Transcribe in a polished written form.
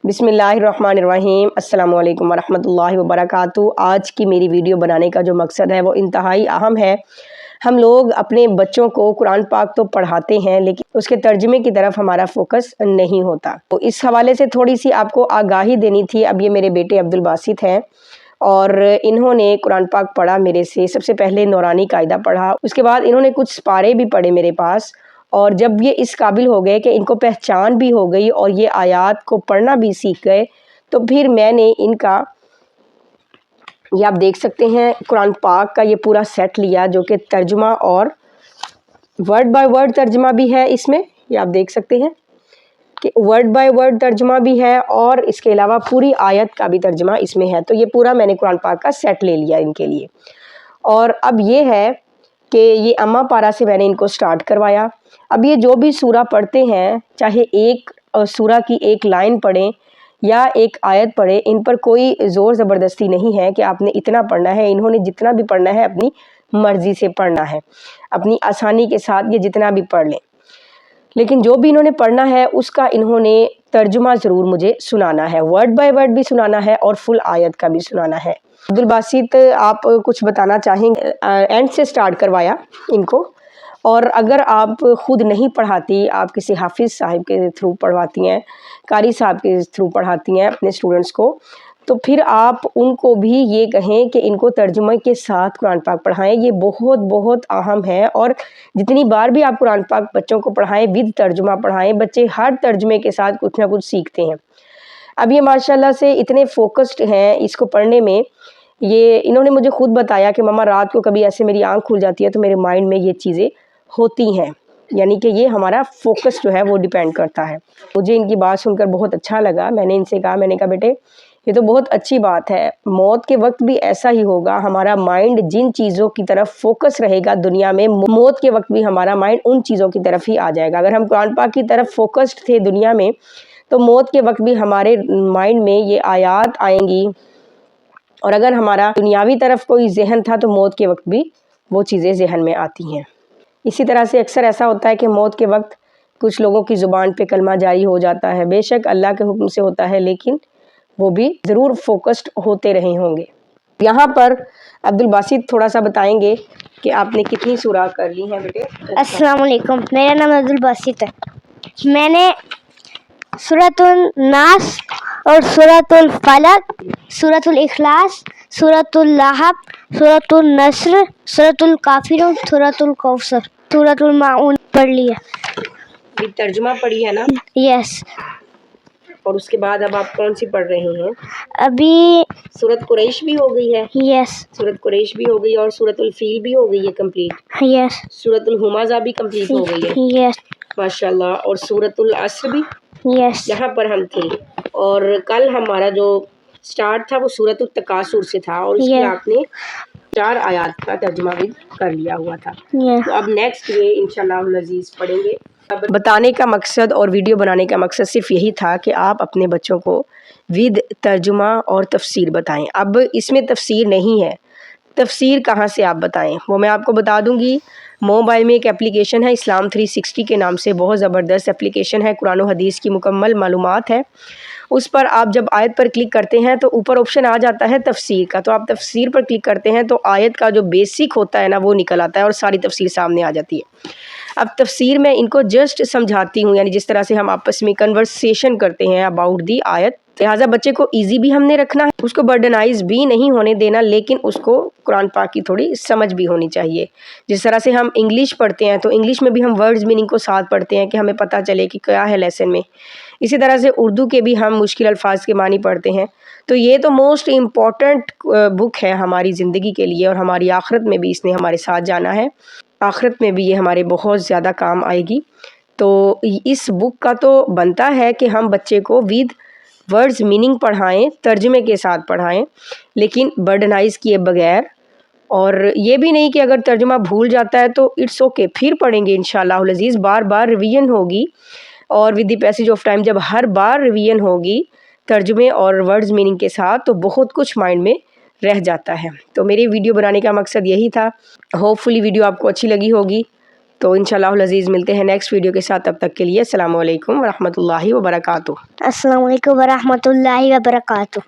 बिस्मिल्लाहिर्रहमानिर्रहीम अस्सलाम वालेकुम वरहमतुल्लाहि वबरकातुहू। आज की मेरी वीडियो बनाने का जो मकसद है वो इंतहाई अहम है। हम लोग अपने बच्चों को कुरान पाक तो पढ़ाते हैं लेकिन उसके तर्जुमे की तरफ हमारा फोकस नहीं होता। तो इस हवाले से थोड़ी सी आपको आगाही देनी थी। अब ये मेरे बेटे अब्दुल बासित हैं और इन्होंने कुरान पाक पढ़ा मेरे से। सबसे पहले नौरानी कायदा पढ़ा, उसके बाद इन्होंने कुछ पारे भी पढ़े मेरे पास। और जब ये इस काबिल हो गए कि इनको पहचान भी हो गई और ये आयात को पढ़ना भी सीख गए, तो फिर मैंने इनका, ये आप देख सकते हैं, कुरान पाक का ये पूरा सेट लिया जो कि तर्जुमा और वर्ड बाय वर्ड तर्जुमा भी है इसमें। ये आप देख सकते हैं कि वर्ड बाय वर्ड तर्जुमा भी है और इसके अलावा पूरी आयत का भी तर्जुमा इसमें है। तो ये पूरा मैंने कुरान पाक का सेट ले लिया इनके लिए। और अब ये है कि ये अम्मा पारा से मैंने इनको स्टार्ट करवाया। अब ये जो भी सूरा पढ़ते हैं, चाहे एक सूरा की एक लाइन पढ़ें या एक आयत पढ़े, इन पर कोई ज़ोर ज़बरदस्ती नहीं है कि आपने इतना पढ़ना है। इन्होंने जितना भी पढ़ना है अपनी मर्ज़ी से पढ़ना है, अपनी आसानी के साथ ये जितना भी पढ़ लें। लेकिन जो भी इन्होंने पढ़ना है उसका इन्होंने तर्जुमा ज़रूर मुझे सुनाना है, वर्ड बाय वर्ड भी सुनाना है और फुल आयत का भी सुनाना है। अब्दुल बासित, आप कुछ बताना चाहेंगे? एंड से स्टार्ट करवाया इनको। और अगर आप ख़ुद नहीं पढ़ाती, आप किसी हाफिज़ साहिब के थ्रू पढ़वाती हैं, कारी साहब के थ्रू पढ़ाती हैं अपने स्टूडेंट्स को, तो फिर आप उनको भी ये कहें कि इनको तर्जुमे के साथ कुरान पाक पढ़ाएं। ये बहुत बहुत अहम है। और जितनी बार भी आप कुरान पाक बच्चों को पढ़ाएं, विद तर्जुमा पढ़ाएं, बच्चे हर तर्जुमे के साथ कुछ ना कुछ सीखते हैं। अब ये माशाल्लाह से इतने फोकस्ड हैं इसको पढ़ने में। ये इन्होंने मुझे खुद बताया कि मम्मा रात को कभी ऐसे मेरी आँख खुल जाती है तो मेरे माइंड में ये चीज़ें होती हैं। यानी कि ये हमारा फोकस जो है वो डिपेंड करता है। मुझे इनकी बात सुनकर बहुत अच्छा लगा। मैंने इनसे कहा, मैंने कहा बेटे ये तो बहुत अच्छी बात है, मौत के वक्त भी ऐसा ही होगा। हमारा माइंड जिन चीज़ों की तरफ फोकस रहेगा दुनिया में, मौत के वक्त भी हमारा माइंड उन चीज़ों की तरफ ही आ जाएगा। अगर हम कुरान पाक की तरफ फोकस्ड थे दुनिया में, तो मौत के वक्त भी हमारे माइंड में ये आयात आएंगी। और अगर हमारा दुनियावी तरफ कोई जहन था तो मौत के वक्त भी वो चीज़ें जहन में आती हैं। इसी तरह से अक्सर ऐसा होता है कि मौत के वक्त कुछ लोगों की ज़ुबान पे कलमा जारी हो जाता है। बेशक अल्लाह के हुक्म से होता है, लेकिन वो भी ज़रूर फोकस्ड होते रहे होंगे। यहाँ पर अब्दुल बासित थोड़ा सा बताएंगे कि आपने कितनी सूरा कर ली हैं बेटे। अस्सलाम वालेकुम, मेरा नाम अब्दुल बासित है। मैंने सूरतुल नास और सूरतुल फलक, सूरतुल इखलास, सूरतुल लहब, सूरतुल नस्र, सूरतुल काफिरून, सूरतुल कौसर, सूरतुल माऊन पढ़ लिया। ये तर्जुमा पढ़ी है ना? यस। और उसके बाद अब आप कौन सी पढ़ रहे हैं? अभी सूरत कुरैश भी हो गई है। यस। सूरत कुरैश भी हो गई और सूरतुल फील भी हो गई है कंप्लीट। यस। सूरतुल हुमाज़ा भी कंप्लीट हो गई है। यस। माशाल्लाह। और सूरतुल अस्र भी। यस। यहाँ पर हम थे और कल हमारा जो स्टार्ट था वो सूरतुल तकासुर से था और उसकी आपने 4 आयात का तर्जुमा भी कर लिया हुआ था। तो अब नेक्स्ट ये इंशाल्लाह अज़ीज़ पढ़ेंगे। बताने का मकसद और वीडियो बनाने का मकसद सिर्फ यही था कि आप अपने बच्चों को विद तर्जुमा और तफसीर बताएं। अब इसमें तफसीर नहीं है, तफसीर कहाँ से आप बताएं वो मैं आपको बता दूंगी। मोबाइल में एक एप्लीकेशन है इस्लाम 360 के नाम से, बहुत ज़बरदस्त एप्लीकेशन है, कुरान और हदीस की मुकम्मल मालूमात है। उस पर आप जब आयत पर क्लिक करते हैं तो ऊपर ऑप्शन आ जाता है तफसीर का। तो आप तफसीर पर क्लिक करते हैं तो आयत का जो बेसिक होता है ना वो निकल आता है और सारी तफसीर सामने आ जाती है। अब तफसीर में इनको जस्ट समझाती हूँ, यानी जिस तरह से हम आपस में कन्वर्सेशन करते हैं अबाउट दी आयत। लिहाजा बच्चे को इजी भी हमने रखना है, उसको बर्डनाइज भी नहीं होने देना, लेकिन उसको कुरान पाक की थोड़ी समझ भी होनी चाहिए। जिस तरह से हम इंग्लिश पढ़ते हैं तो इंग्लिश में भी हम वर्ड्स मीनिंग को साथ पढ़ते हैं कि हमें पता चले कि क्या है लेसन में। इसी तरह से उर्दू के भी हम मुश्किल अल्फाज के मानी पढ़ते हैं। तो ये तो मोस्ट इम्पॉर्टेंट बुक है हमारी ज़िंदगी के लिए और हमारी आखिरत में भी इसने हमारे साथ जाना है। आखिरत में भी ये हमारे बहुत ज़्यादा काम आएगी। तो इस बुक का तो बनता है कि हम बच्चे को विद वर्ड्स मीनिंग पढ़ाएं, तर्जुमे के साथ पढ़ाएं, लेकिन बर्डनाइज किए बगैर। और ये भी नहीं कि अगर तर्जुमा भूल जाता है तो इट्स ओके, फिर पढ़ेंगे इंशाअल्लाह अज़ीज़। बार बार रिवीजन होगी और with the passage of time जब हर बार रिवीजन होगी तर्जुमे और वर्ड्स मीनिंग के साथ, तो बहुत कुछ माइंड में रह जाता है। तो मेरी वीडियो बनाने का मकसद यही था। होपफुली वीडियो आपको अच्छी लगी होगी। تو انشاءاللہ العزیز ملتے ہیں نیکسٹ ویڈیو کے ساتھ، تب تک کے لیے السلام علیکم ورحمۃ اللہ وبرکاتہ۔ السلام علیکم ورحمۃ اللہ وبرکاتہ۔